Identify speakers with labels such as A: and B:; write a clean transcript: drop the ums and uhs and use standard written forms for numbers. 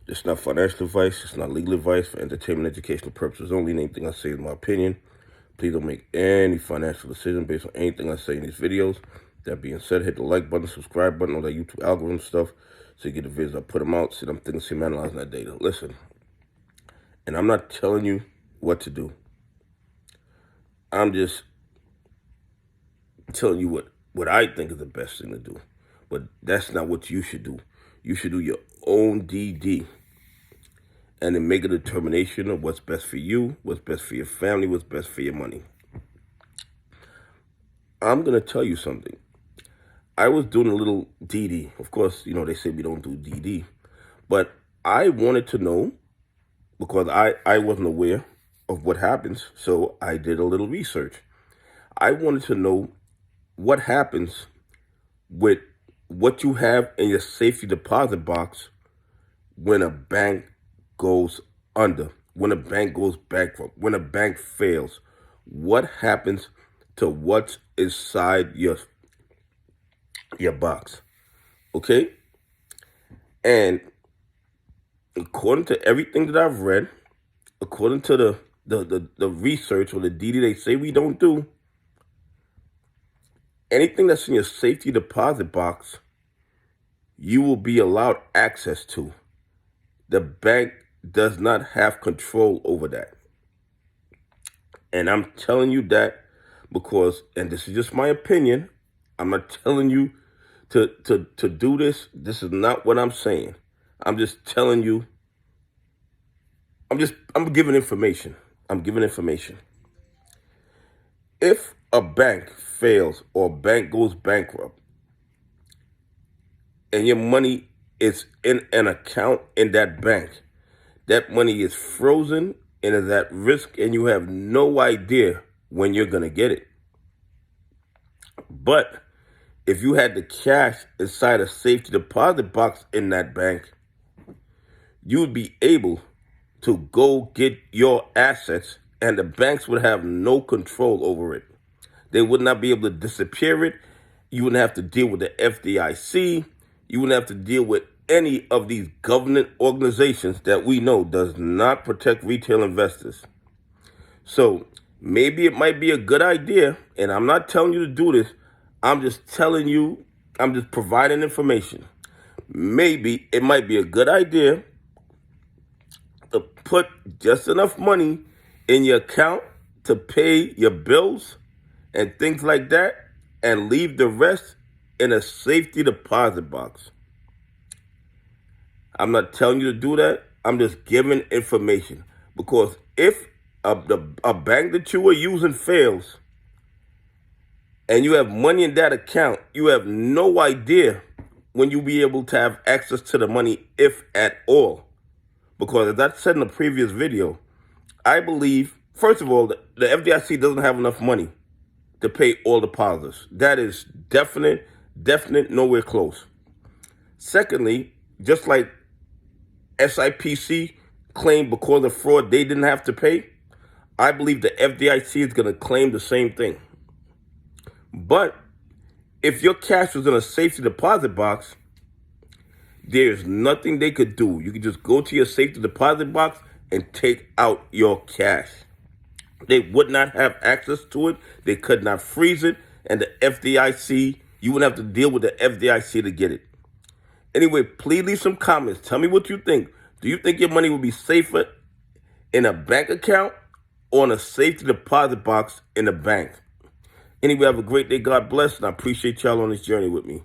A: It's not financial advice. It's not legal advice. For entertainment, educational purposes only. And anything I say is my opinion. Please don't make any financial decision based on anything I say in these videos. That being said, hit the like button, subscribe button, all that YouTube algorithm stuff, so you get the videos. I put them out. See them things, see them analyzing that data. Listen, and I'm not telling you what to do. I'm just telling you what I think is the best thing to do. But that's not what you should do. You should do your own DD and then make a determination of what's best for you, what's best for your family, what's best for your money. I'm going to tell you something. I was doing a little DD. Of course, they say we don't do DD. But I wanted to know, because I wasn't aware of what happens, so I did a little research. I wanted to know what happens with what you have in your safety deposit box when a bank goes under, when a bank goes bankrupt, when a bank fails. What happens to what's inside your box? Okay? And according to everything that I've read, according to the research or the DD they say we don't do, anything that's in your safety deposit box, you will be allowed access to. The bank does not have control over that. And I'm telling you that because, and this is just my opinion, I'm not telling you to do this. This is not what I'm saying. I'm just telling you, I'm giving information. I'm giving information. If a bank fails or a bank goes bankrupt and your money is in an account in that bank, that money is frozen and is at risk, and you have no idea when you're going to get it. But if you had the cash inside a safety deposit box in that bank, you would be able to go get your assets, and the banks would have no control over it. They would not be able to disappear it. You wouldn't have to deal with the FDIC. You wouldn't have to deal with any of these government organizations that we know does not protect retail investors. So maybe it might be a good idea, and I'm not telling you to do this. I'm just telling you, I'm just providing information. Maybe it might be a good idea to put just enough money in your account to pay your bills and things like that, and leave the rest in a safety deposit box. I'm not telling you to do that. I'm just giving information. Because if a bank that you were using fails and you have money in that account, you have no idea when you'll be able to have access to the money, if at all. Because as I said in the previous video, I believe, first of all, the FDIC doesn't have enough money to pay all depositors. That is definite, nowhere close. Secondly, just like SIPC claimed because of fraud they didn't have to pay, I believe the FDIC is going to claim the same thing. But if your cash was in a safety deposit box, there's nothing they could do. You could just go to your safety deposit box and take out your cash. They would not have access to it. They could not freeze it. And the FDIC, you wouldn't have to deal with the FDIC to get it. Anyway, please leave some comments. Tell me what you think. Do you think your money would be safer in a bank account or in a safety deposit box in a bank? Anyway, have a great day. God bless. And I appreciate y'all on this journey with me.